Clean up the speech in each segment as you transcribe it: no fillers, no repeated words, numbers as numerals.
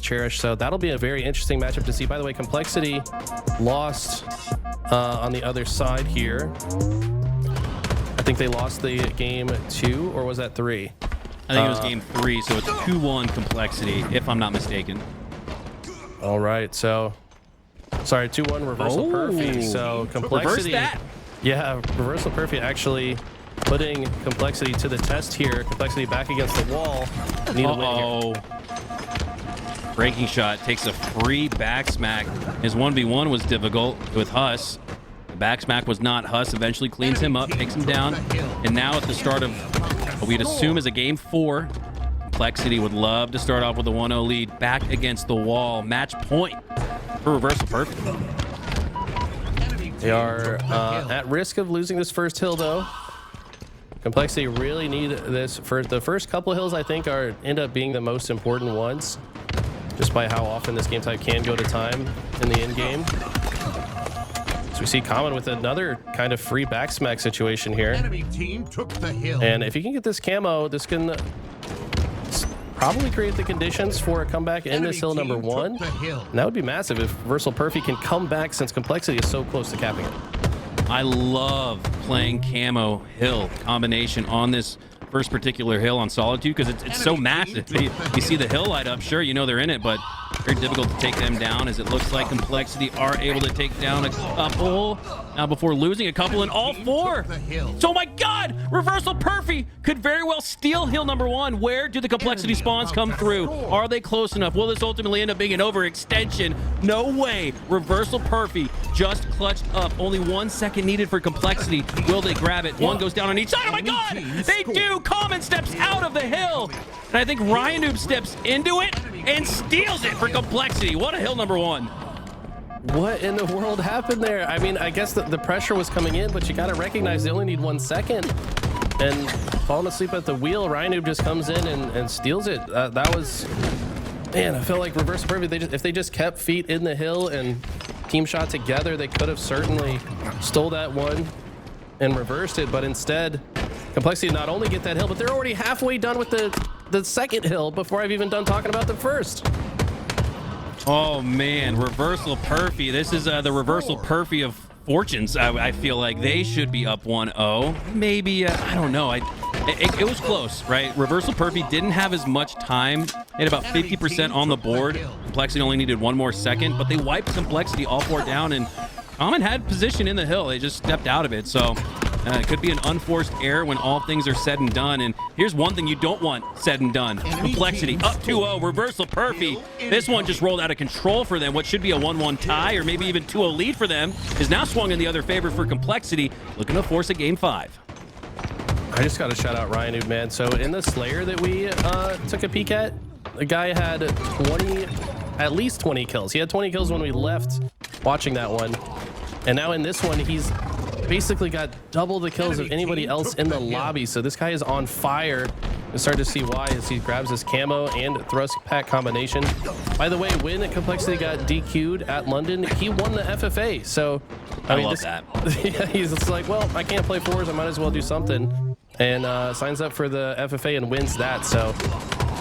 Cherish. So that'll be a very interesting matchup to see. By the way, Complexity lost on the other side here. I think they lost the game 2, or was that 3? I think it was game 3, so it's 2-1 Complexity, if I'm not mistaken. All right, so sorry, 2-1 Reversal Perfy. So Complexity, reverse that. Yeah, Reversal Perfy actually putting Complexity to the test here. Complexity back against the wall. Need a win here. Breaking shot takes a free back smack. His 1v1 was difficult with Huss. The back smack was not. Huss eventually cleans him up, takes him down, and now at the start of what we'd assume is a game 4, Complexity would love to start off with a 1-0 lead. Back against the wall. Match point for Reversal Perfy. They are at risk of losing this first hill, though. Complexity really need this. The first couple hills, I think, end up being the most important ones, just by how often this game type can go to time in the end game. So we see Common with another kind of free back smack situation here. Enemy team took the hill. And if you can get this camo, this can probably create the conditions for a comeback in this hill number 1. And that would be massive if Reversal Perfy can come back, since Complexity is so close to capping it. I love playing camo hill combination on this first particular hill on Solitude, because it's so massive. You see the hill light up, sure, you know they're in it, but very difficult to take them down, as it looks like Complexity are able to take down a couple. Now before losing a couple in all 4. So my God, Reversal Perfy could very well steal hill number 1. Where do the Complexity spawns come through? Are they close enough? Will this ultimately end up being an overextension? No way. Reversal Perfy just clutched up. Only 1 second needed for Complexity. Will they grab it? One goes down on each side. Oh my God, they do. Common steps out of the hill. And I think Ryan Noob steps into it and steals it for Complexity. What a hill number 1. What in the world happened there? I mean, I guess the pressure was coming in, but you got to recognize they only need 1 second. And falling asleep at the wheel, Ryan Noob just comes in and steals it. That was, man, I feel like Reversal Perfy, if they just kept feet in the hill and team shot together, they could have certainly stole that one and reversed it. But instead, Complexity not only get that hill, but they're already halfway done with the second hill before I've even done talking about the first. Oh man, Reversal Perfy. This is the Reversal Perfy of fortunes. I feel like they should be up 1-0. Maybe, I don't know. It was close, right? Reversal Perfy didn't have as much time. They had about 50% on the board. Complexity only needed 1 more second, but they wiped Complexity all 4 down, and Common had position in the hill. They just stepped out of it. So it could be an unforced error when all things are said and done. And here's one thing you don't want said and done. Complexity up 2-0. Reversal Perfy. This one just rolled out of control for them. What should be a 1-1 tie or maybe even 2-0 lead for them is now swung in the other favor for Complexity, looking to force a game 5. I just got to shout out Ryan Noob, man. So in the Slayer that we took a peek at, the guy had at least 20 kills. He had 20 kills when we left watching that one. And now in this one, he's basically got double the kills of anybody else in the lobby. So this guy is on fire. You start to see why as he grabs his camo and thrust pack combination. By the way, when Complexity got DQ'd at London, he won the FFA. So I mean, love that. Yeah, he's just like, well, I can't play 4s. I might as well do something. And signs up for the FFA and wins that. So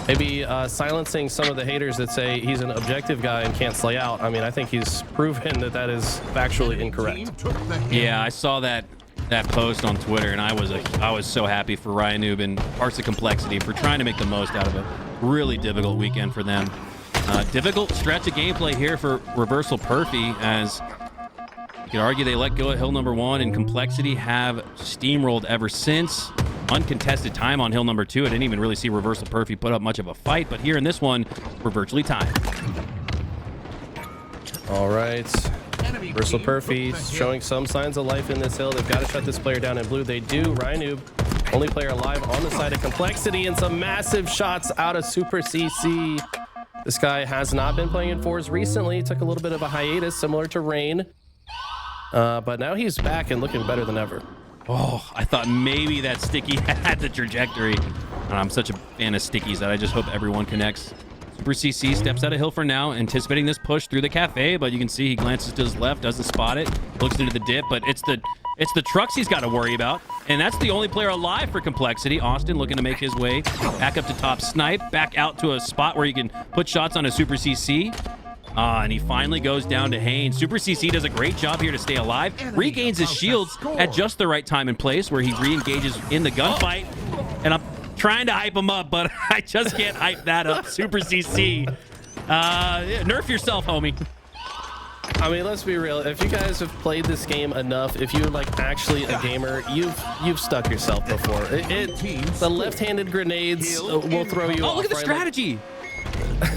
maybe silencing some of the haters that say he's an objective guy and can't slay out. I mean, I think he's proven that that is factually incorrect. Yeah, I saw that post on Twitter, and I was so happy for Ryan Noob and parts of Complexity for trying to make the most out of a really difficult weekend for them. Difficult stretch of gameplay here for Reversal Perfy, as you could argue they let go at hill number 1, and Complexity have steamrolled ever since. Uncontested time on hill number 2. I didn't even really see Reversal Perfy put up much of a fight, but here in this one, we're virtually tied. All right. Reversal Perfy showing some signs of life in this hill. They've got to shut this player down in blue. They do. Ryan Noob, only player alive on the side of Complexity, and some massive shots out of Super CC. This guy has not been playing in 4s recently. Took a little bit of a hiatus, similar to Rain. But now he's back and looking better than ever. Oh, I thought maybe that sticky had the trajectory. And I'm such a fan of stickies that I just hope everyone connects. Super CC steps out of hill for now, anticipating this push through the cafe, but you can see he glances to his left, doesn't spot it, looks into the dip, but it's It's the trucks he's got to worry about. And that's the only player alive for Complexity. Austin looking to make his way back up to top snipe, back out to a spot where he can put shots on a Super CC. And he finally goes down to Haynes. Super CC does a great job here to stay alive. Regains his shields at just the right time and place where he re-engages in the gunfight. And I'm trying to hype him up, but I just can't hype that up. Super CC. Nerf yourself, homie. I mean, let's be real. If you guys have played this game enough, if you're like actually a gamer, you've stuck yourself before. The left-handed grenades will throw you off. Oh, look at the strategy.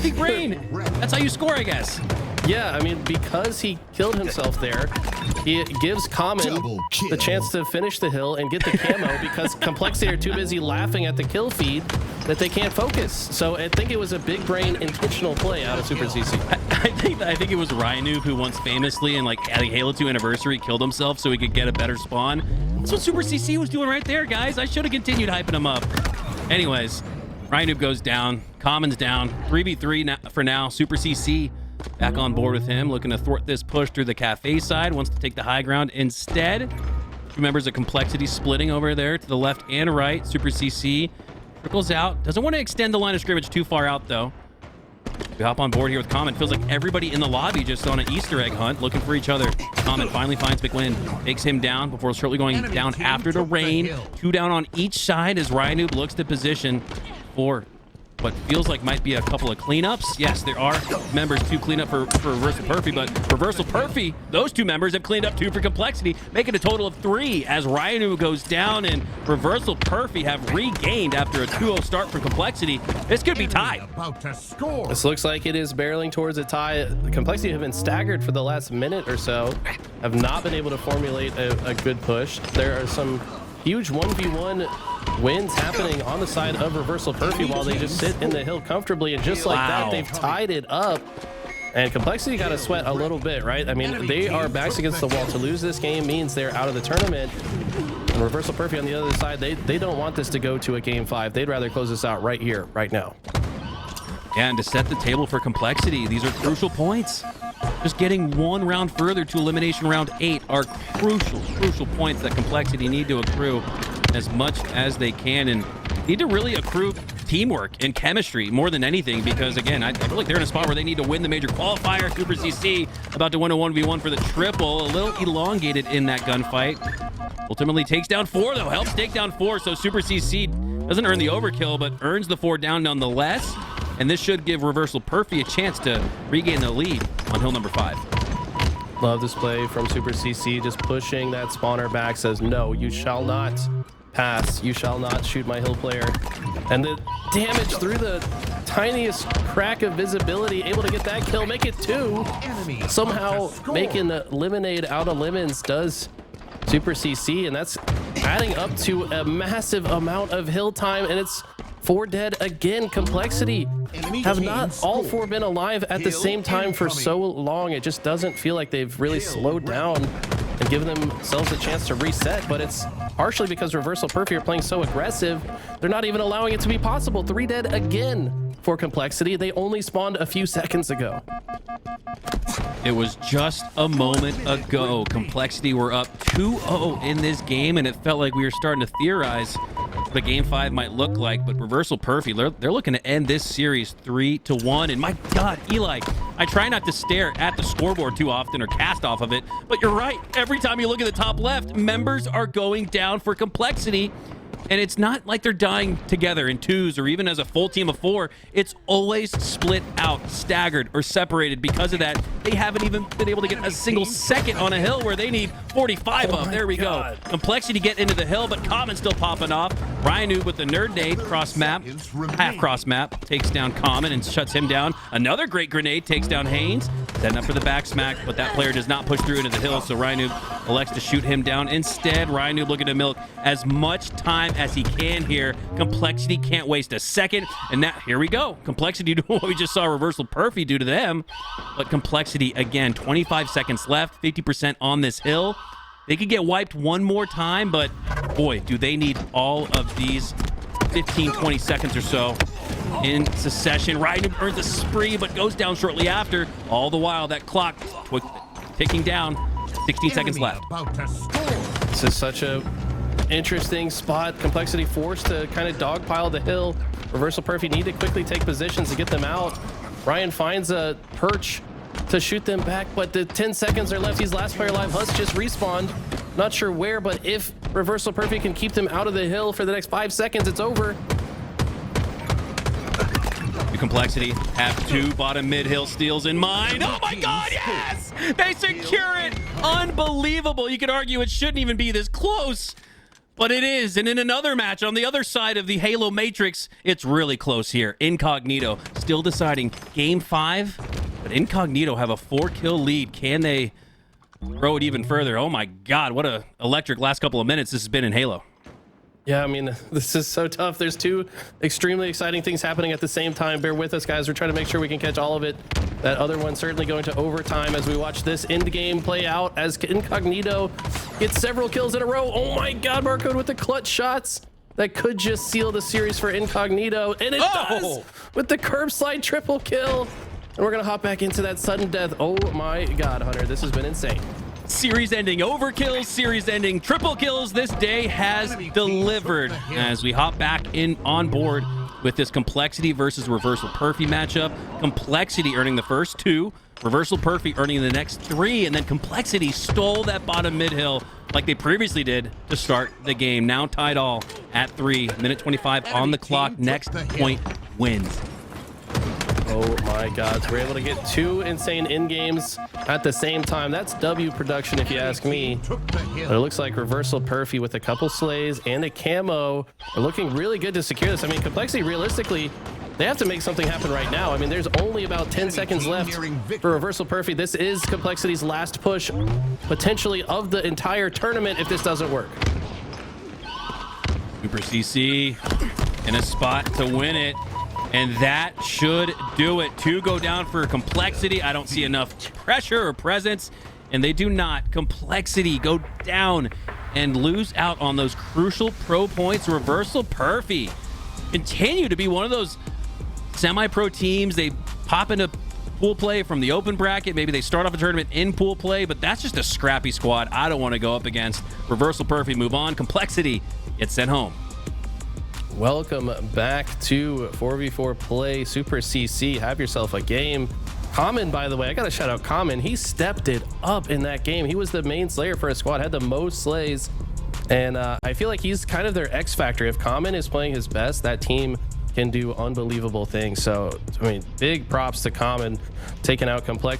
Big brain. That's how you score, I guess. Yeah, I mean, because he killed himself there, he gives Common the chance to finish the hill and get the camo because Complexity are too busy laughing at the kill feed that they can't focus. So I think it was a big brain intentional play out of Super CC. I think it was Ryanoob who once famously in like at the Halo 2 anniversary killed himself so he could get a better spawn. That's what Super CC was doing right there, guys. I should have continued hyping him up. Anyways, Ryanoob goes down. Common's down. 3v3 for now. Super CC back on board with him, looking to thwart this push through the cafe side. Wants to take the high ground instead. Two members of Complexity splitting over there to the left and right. Super CC trickles out. Doesn't want to extend the line of scrimmage too far out, though. We hop on board here with Common. Feels like everybody in the lobby just on an Easter egg hunt, looking for each other. Common finally finds Mikwens, takes him down before shortly going down after the rain. Two down on each side as Ryanoob looks to position for what feels like might be a couple of cleanups. Yes, there are members to clean up for Reversal Perfy, but Reversal Perfy, those two members have cleaned up 2 for Complexity, making a total of 3 as Ryanoob goes down and Reversal Perfy have regained after a 2-0 start for Complexity. This could be tied. This looks like it is barreling towards a tie. Complexity have been staggered for the last minute or so, have not been able to formulate a good push. There are some huge 1v1 wins happening on the side of Reversal Perfy while they just sit in the hill comfortably, and just like that, they've tied it up. And Complexity got to sweat a little bit, right? I mean, they are backs against the wall. To lose this game means they're out of the tournament. And Reversal Perfy on the other side, they don't want this to go to a game 5. They'd rather close this out right here, right now. Yeah, and to set the table for Complexity, these are crucial points. Just getting one round further to elimination round 8 are crucial points that Complexity need to accrue as much as they can, and need to really accrue teamwork and chemistry more than anything, because again, I feel like they're in a spot where they need to win the major qualifier. Super CC about to win a 1v1 for the triple, a little elongated in that gunfight. Ultimately takes down 4 though, helps take down 4, so Super CC doesn't earn the overkill but earns the 4 down nonetheless, and this should give Reversal Perfy a chance to regain the lead on hill number 5. Love this play from Super CC, just pushing that spawner back, says no, you shall not pass, you shall not shoot my hill player. And the damage through the tiniest crack of visibility, able to get that kill, make it 2. Somehow making the lemonade out of lemons does Super CC, and that's adding up to a massive amount of hill time, and it's 4 dead again. Complexity have not all 4 been alive at the same time for so long. It just doesn't feel like they've really slowed down and given themselves a chance to reset, but it's partially because Reversal Perfy are playing so aggressive, they're not even allowing it to be possible. 3 dead again for Complexity. They only spawned a few seconds ago. It was just a moment ago. Complexity were up 2-0 in this game, and it felt like we were starting to theorize what the game 5 might look like, but Reversal Perfy, they're looking to end this series 3-1. And my God, Eli, I try not to stare at the scoreboard too often or cast off of it, but you're right. Every time you look at the top left, members are going down for Complexity. And it's not like they're dying together in 2s or even as a full team of 4. It's always split out, staggered, or separated. Because of that, they haven't even been able to get a single second on a hill where they need 45 of. There we go. Complexity get into the hill, but Common still popping off. Ryanoob with the nerd nade cross map, half cross map, takes down Common and shuts him down. Another great grenade takes down Haynes. Setting up for the back smack, but that player does not push through into the hill, so Ryanoob elects to shoot him down. Instead, Ryanoob looking to milk as much time as he can here. Complexity can't waste a second, and now here we go. Complexity doing what we just saw Reversal Perfy do to them, but Complexity again, 25 seconds left, 50% on this hill. They could get wiped one more time, but boy, do they need all of these 15-20 seconds or so in succession. Ryanoob earns a spree, but goes down shortly after. All the while, that clock ticking down. 16 seconds left. This is such a interesting spot. Complexity forced to kind of dogpile the hill. Reversal Perfy need to quickly take positions to get them out. Ryan finds a perch to shoot them back, but the 10 seconds are left. He's last player alive. Huss just respawned. Not sure where, but if Reversal Perfy can keep them out of the hill for the next 5 seconds, it's over. The Complexity have 2 bottom mid hill steals in mind. Oh my god, yes! They secure it! Unbelievable. You could argue it shouldn't even be this close, but it is. And in another match on the other side of the Halo Matrix, it's really close here. Incognito still deciding game 5, but Incognito have a 4-kill lead. Can they grow it even further? Oh my god, what a electric last couple of minutes this has been in Halo. Yeah, I mean, this is so tough. There's 2 extremely exciting things happening at the same time. Bear with us, guys. We're trying to make sure we can catch all of it. That other one certainly going to overtime as we watch this end game play out as Incognito gets several kills in a row. Oh my god, Barcode with the clutch shots. That could just seal the series for Incognito. And it does with the curb slide triple kill. And we're going to hop back into that sudden death. Oh my god, Hunter, this has been insane. Series ending overkills, series ending triple kills. This day has delivered as we hop back in on board with this Complexity versus Reversal Perfy matchup. Complexity earning the first 2, Reversal Perfy earning the next 3, and then Complexity stole that bottom mid hill like they previously did to start the game. Now tied all at 3, minute 25 on the clock. Next point wins. Oh my god, we're able to get 2 insane end games at the same time. That's W production if you ask me. But it looks like Reversal Perfy with a couple slays and a camo are looking really good to secure this. I mean, Complexity, realistically, they have to make something happen right now. I mean, there's only about 10 seconds left for Reversal Perfy. This is Complexity's last push, potentially of the entire tournament if this doesn't work. Super CC in a spot to win it. And that should do it. 2 go down for Complexity. I don't see enough pressure or presence, and they do not. Complexity go down and lose out on those crucial pro points. Reversal Perfy continue to be one of those semi-pro teams. They pop into pool play from the open bracket. Maybe they start off a tournament in pool play, but that's just a scrappy squad I don't want to go up against. Reversal Perfy move on. Complexity gets sent home. Welcome back to 4v4 play Super CC. Have yourself a game. Common, by the way, I gotta shout out Common. He stepped it up in that game. He was the main slayer for a squad, had the most slays, and I feel like he's kind of their X factor. If Common is playing his best, that team can do unbelievable things. So I mean, big props to Common taking out Complexity.